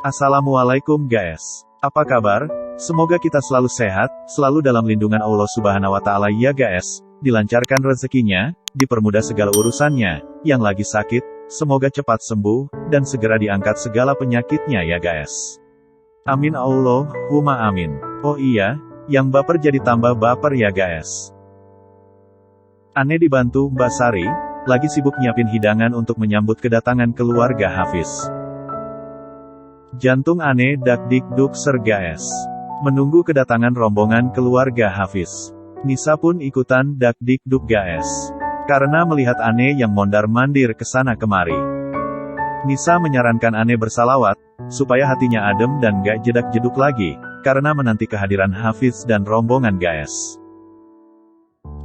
Assalamualaikum guys. Apa kabar? Semoga kita selalu sehat, selalu dalam lindungan Allah Subhanahu wa Ta'ala ya guys. Dilancarkan rezekinya, dipermudah segala urusannya. Yang lagi sakit, semoga cepat sembuh, dan segera diangkat segala penyakitnya ya guys. Amin Allahumma amin. Oh iya, yang baper jadi tambah baper ya guys. Ane dibantu Mbak Sari, lagi sibuk nyiapin hidangan untuk menyambut kedatangan keluarga Hafiz. Jantung Ane dak-dik-duk ser guys. Menunggu kedatangan rombongan keluarga Hafiz. Nisa pun ikutan dak-dik-duk guys. Karena melihat Ane yang mondar-mandir kesana kemari. Nisa menyarankan Ane bersalawat, supaya hatinya adem dan gak jedak-jeduk lagi, karena menanti kehadiran Hafiz dan rombongan guys.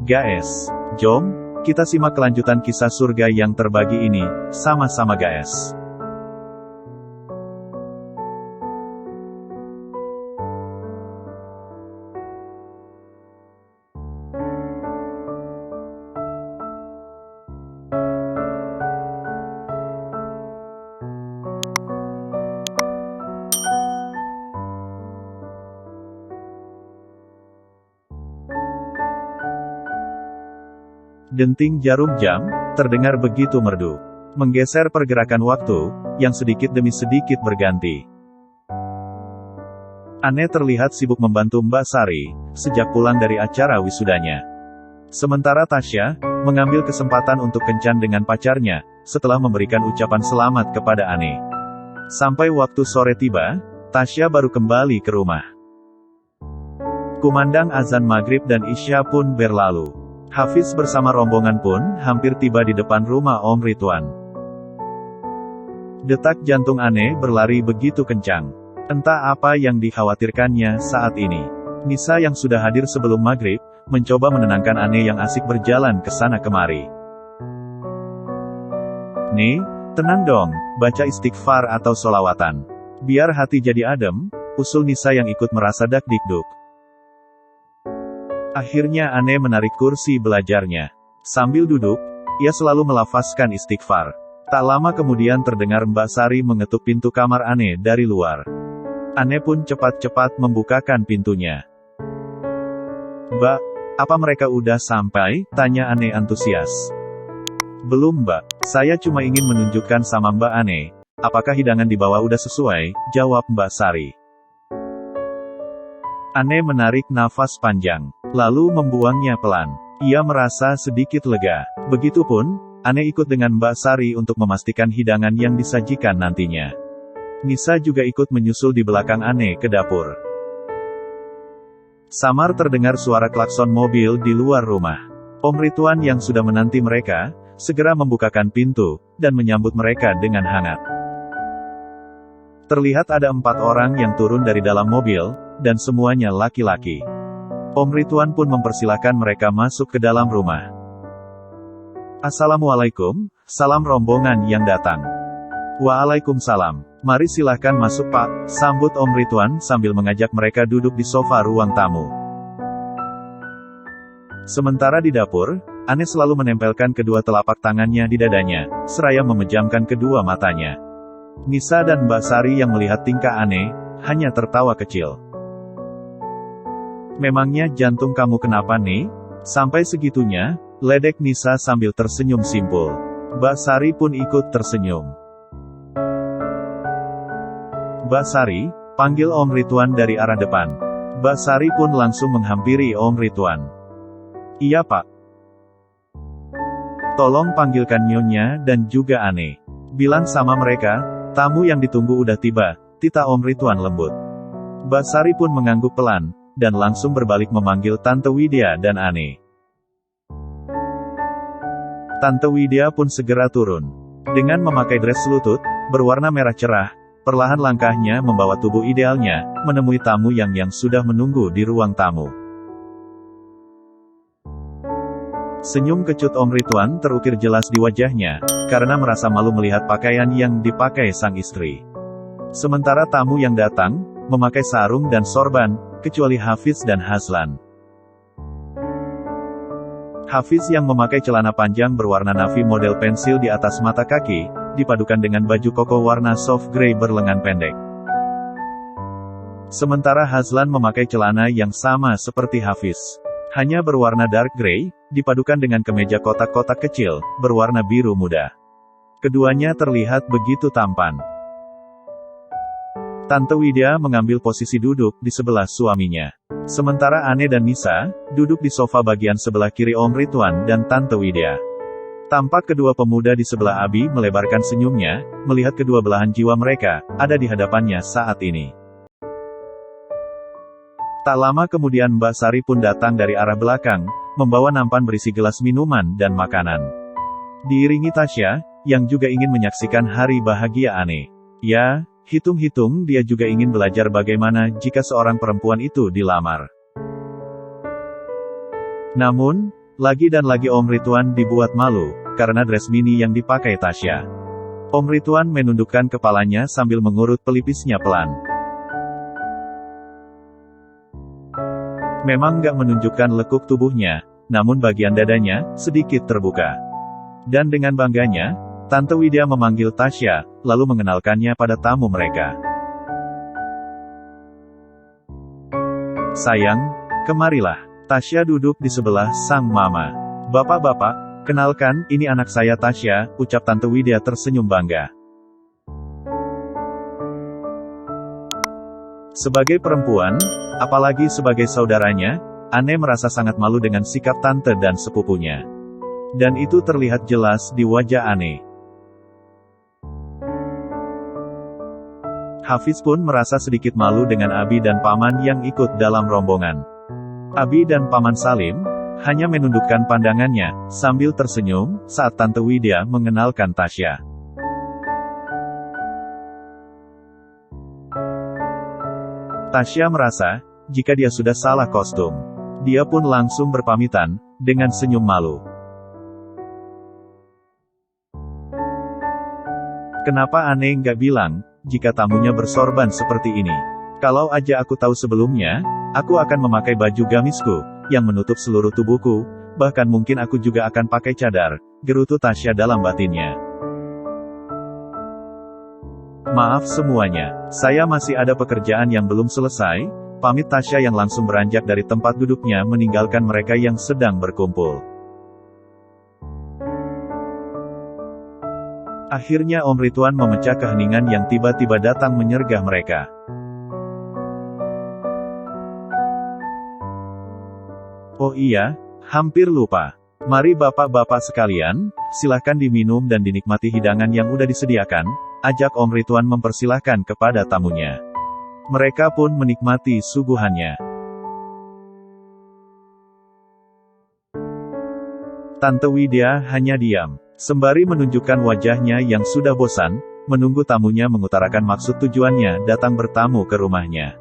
Guys, jom, kita simak kelanjutan kisah surga yang terbagi ini, sama-sama guys. Denting jarum jam, terdengar begitu merdu. Menggeser pergerakan waktu, yang sedikit demi sedikit berganti. Ane terlihat sibuk membantu Mbak Sari, sejak pulang dari acara wisudanya. Sementara Tasya, mengambil kesempatan untuk kencan dengan pacarnya, setelah memberikan ucapan selamat kepada Ane. Sampai waktu sore tiba, Tasya baru kembali ke rumah. Kumandang azan maghrib dan isya pun berlalu. Hafiz bersama rombongan pun hampir tiba di depan rumah Om Ridwan. Detak jantung Ane berlari begitu kencang. Entah apa yang dikhawatirkannya saat ini. Nisa yang sudah hadir sebelum maghrib, mencoba menenangkan Ane yang asik berjalan ke sana kemari. Nih, tenang dong, baca istighfar atau solawatan. Biar hati jadi adem, usul Nisa yang ikut merasa dak-dikduk. Akhirnya Ane menarik kursi belajarnya. Sambil duduk, ia selalu melafazkan istighfar. Tak lama kemudian terdengar Mbak Sari mengetuk pintu kamar Ane dari luar. Ane pun cepat-cepat membukakan pintunya. "Mbak, apa mereka udah sampai?" tanya Ane antusias. "Belum Mbak, saya cuma ingin menunjukkan sama Mbak Ane. Apakah hidangan dibawa udah sesuai?" jawab Mbak Sari. Ane menarik nafas panjang, lalu membuangnya pelan. Ia merasa sedikit lega. Begitupun, Ane ikut dengan Mbak Sari untuk memastikan hidangan yang disajikan nantinya. Nisa juga ikut menyusul di belakang Ane ke dapur. Samar terdengar suara klakson mobil di luar rumah. Om Ridwan yang sudah menanti mereka, segera membukakan pintu, dan menyambut mereka dengan hangat. Terlihat ada 4 orang yang turun dari dalam mobil, dan semuanya laki-laki. Om Ridwan pun mempersilahkan mereka masuk ke dalam rumah. "Assalamualaikum, salam rombongan yang datang." "Waalaikumsalam. Mari silahkan masuk Pak," sambut Om Ridwan sambil mengajak mereka duduk di sofa ruang tamu. Sementara di dapur, Ane selalu menempelkan kedua telapak tangannya di dadanya, seraya memejamkan kedua matanya. Nisa dan Mbak Sari yang melihat tingkah Ane, hanya tertawa kecil. "Memangnya jantung kamu kenapa nih? Sampai segitunya?" ledek Nisa sambil tersenyum simpul. Mbak Sari pun ikut tersenyum. "Mbak Sari," panggil Om Ridwan dari arah depan. Mbak Sari pun langsung menghampiri Om Ridwan. "Iya Pak. Tolong panggilkan Nyonya dan juga Ane. Bilang sama mereka, tamu yang ditunggu udah tiba," tita Om Ridwan lembut. Mbak Sari pun mengangguk pelan, dan langsung berbalik memanggil Tante Widya dan Ane. Tante Widya pun segera turun. Dengan memakai dress selutut, berwarna merah cerah, perlahan langkahnya membawa tubuh idealnya, menemui tamu yang sudah menunggu di ruang tamu. Senyum kecut Om Ridwan terukir jelas di wajahnya, karena merasa malu melihat pakaian yang dipakai sang istri. Sementara tamu yang datang, memakai sarung dan sorban, kecuali Hafiz dan Hazlan. Hafiz yang memakai celana panjang berwarna navy model pensil di atas mata kaki, dipadukan dengan baju koko warna soft grey berlengan pendek. Sementara Hazlan memakai celana yang sama seperti Hafiz. Hanya berwarna dark grey, dipadukan dengan kemeja kotak-kotak kecil, berwarna biru muda. Keduanya terlihat begitu tampan. Tante Widya mengambil posisi duduk di sebelah suaminya. Sementara Ane dan Nisa, duduk di sofa bagian sebelah kiri Om Ridwan dan Tante Widya. Tampak kedua pemuda di sebelah Abi melebarkan senyumnya, melihat kedua belahan jiwa mereka, ada di hadapannya saat ini. Tak lama kemudian Mbak Sari pun datang dari arah belakang, membawa nampan berisi gelas minuman dan makanan. Diiringi Tasya, yang juga ingin menyaksikan hari bahagia Ane. Ya, hitung-hitung dia juga ingin belajar bagaimana jika seorang perempuan itu dilamar. Namun, lagi dan lagi Om Ridwan dibuat malu, karena dress mini yang dipakai Tasya. Om Ridwan menundukkan kepalanya sambil mengurut pelipisnya pelan. Memang gak menunjukkan lekuk tubuhnya, namun bagian dadanya, sedikit terbuka. Dan dengan bangganya, Tante Widya memanggil Tasya, lalu mengenalkannya pada tamu mereka. Sayang, kemarilah. Tasya duduk di sebelah sang mama. Bapak-bapak, kenalkan, ini anak saya Tasya, ucap Tante Widya tersenyum bangga. Sebagai perempuan, apalagi sebagai saudaranya, Ane merasa sangat malu dengan sikap tante dan sepupunya. Dan itu terlihat jelas di wajah Ane. Hafiz pun merasa sedikit malu dengan Abi dan Paman yang ikut dalam rombongan. Abi dan Paman Salim, hanya menundukkan pandangannya, sambil tersenyum, saat Tante Widya mengenalkan Tasya. Tasya merasa, jika dia sudah salah kostum. Dia pun langsung berpamitan, dengan senyum malu. Kenapa Ane nggak bilang, jika tamunya bersorban seperti ini? Kalau aja aku tahu sebelumnya, aku akan memakai baju gamisku, yang menutup seluruh tubuhku, bahkan mungkin aku juga akan pakai cadar, gerutu Tasya dalam batinnya. Maaf semuanya, saya masih ada pekerjaan yang belum selesai, pamit Tasya yang langsung beranjak dari tempat duduknya meninggalkan mereka yang sedang berkumpul. Akhirnya Om Ridwan memecah keheningan yang tiba-tiba datang menyergah mereka. Oh iya, hampir lupa. Mari bapak-bapak sekalian, silahkan diminum dan dinikmati hidangan yang udah disediakan, ajak Om Ridwan mempersilahkan kepada tamunya. Mereka pun menikmati suguhannya. Tante Widya hanya diam, sembari menunjukkan wajahnya yang sudah bosan, menunggu tamunya mengutarakan maksud tujuannya datang bertamu ke rumahnya.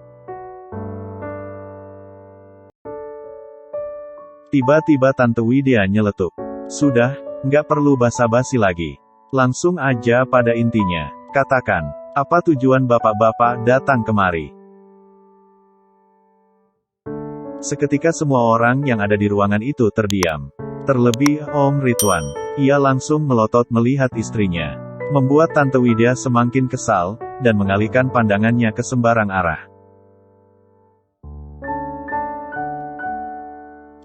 Tiba-tiba Tante Widya nyeletuk. Sudah, nggak perlu basa-basi lagi. Langsung aja pada intinya. Katakan, apa tujuan bapak-bapak datang kemari? Seketika semua orang yang ada di ruangan itu terdiam. Terlebih Om Ridwan. Ia langsung melotot melihat istrinya. Membuat Tante Widya semakin kesal, dan mengalihkan pandangannya ke sembarang arah.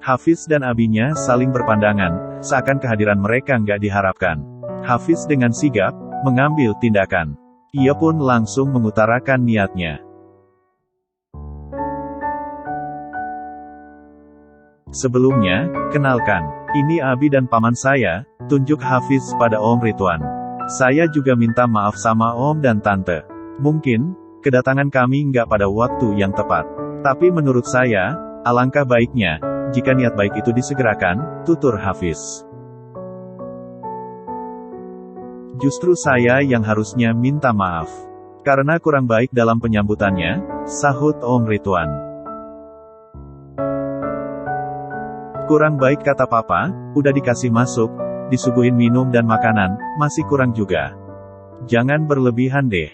Hafiz dan Abinya saling berpandangan, seakan kehadiran mereka nggak diharapkan. Hafiz dengan sigap, mengambil tindakan. Ia pun langsung mengutarakan niatnya. Sebelumnya, kenalkan, ini Abi dan paman saya, tunjuk Hafiz pada Om Ridwan. Saya juga minta maaf sama Om dan Tante. Mungkin, kedatangan kami nggak pada waktu yang tepat. Tapi menurut saya, alangkah baiknya, jika niat baik itu disegerakan, tutur Hafiz. Justru saya yang harusnya minta maaf. Karena kurang baik dalam penyambutannya, sahut Om Ridwan. Kurang baik kata papa, udah dikasih masuk, disuguhin minum dan makanan, masih kurang juga. Jangan berlebihan deh.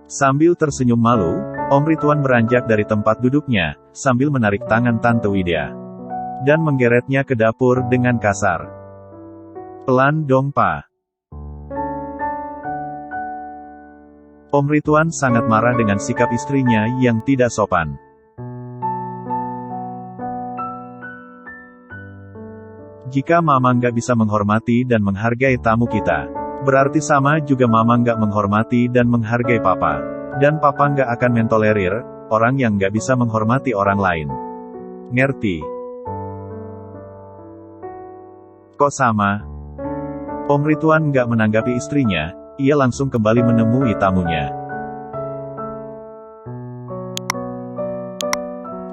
Sambil tersenyum malu, Om Ridwan beranjak dari tempat duduknya, sambil menarik tangan Tante Widya. Dan menggeretnya ke dapur dengan kasar. Pelan dong Pa. Om Rituan sangat marah dengan sikap istrinya yang tidak sopan. Jika Mama nggak bisa menghormati dan menghargai tamu kita, berarti sama juga Mama nggak menghormati dan menghargai Papa. Dan Papa nggak akan mentolerir orang yang nggak bisa menghormati orang lain. Ngerti? Kok sama? Om Rituan nggak menanggapi istrinya, ia langsung kembali menemui tamunya.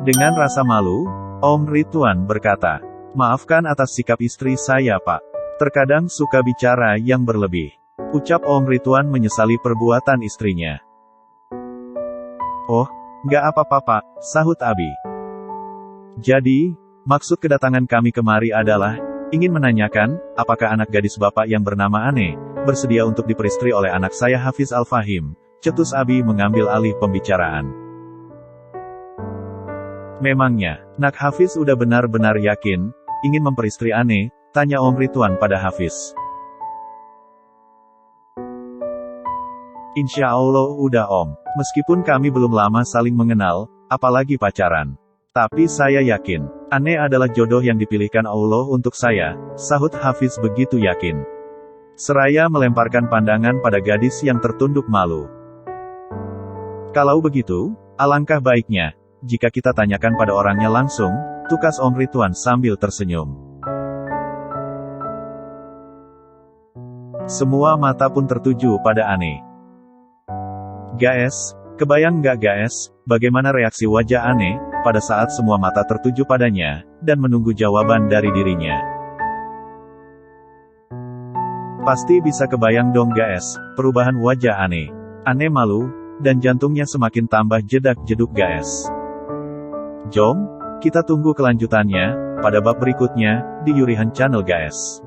Dengan rasa malu, Om Rituan berkata, "Maafkan atas sikap istri saya, Pak. Terkadang suka bicara yang berlebih." Ucap Om Rituan menyesali perbuatan istrinya. "Oh, nggak apa-apa, Pak," sahut Abi. "Jadi, maksud kedatangan kami kemari adalah ingin menanyakan, apakah anak gadis Bapak yang bernama Ane bersedia untuk diperistri oleh anak saya Hafiz Al-Fahim?" cetus Abi mengambil alih pembicaraan. "Memangnya, Nak Hafiz udah benar-benar yakin ingin memperistri Ane?" tanya Om Rituan pada Hafiz. "Insya Allah udah Om, meskipun kami belum lama saling mengenal, apalagi pacaran. Tapi saya yakin, Ane adalah jodoh yang dipilihkan Allah untuk saya," sahut Hafiz begitu yakin. Seraya melemparkan pandangan pada gadis yang tertunduk malu. "Kalau begitu, alangkah baiknya jika kita tanyakan pada orangnya langsung," tukas Om Rituan sambil tersenyum. Semua mata pun tertuju pada Ane. Guys, kebayang nggak guys, bagaimana reaksi wajah Ane pada saat semua mata tertuju padanya, dan menunggu jawaban dari dirinya. Pasti bisa kebayang dong guys, perubahan wajah Ane. Ane malu, dan jantungnya semakin tambah jedak-jeduk guys. Jom, kita tunggu kelanjutannya pada bab berikutnya di Yurihan Channel guys.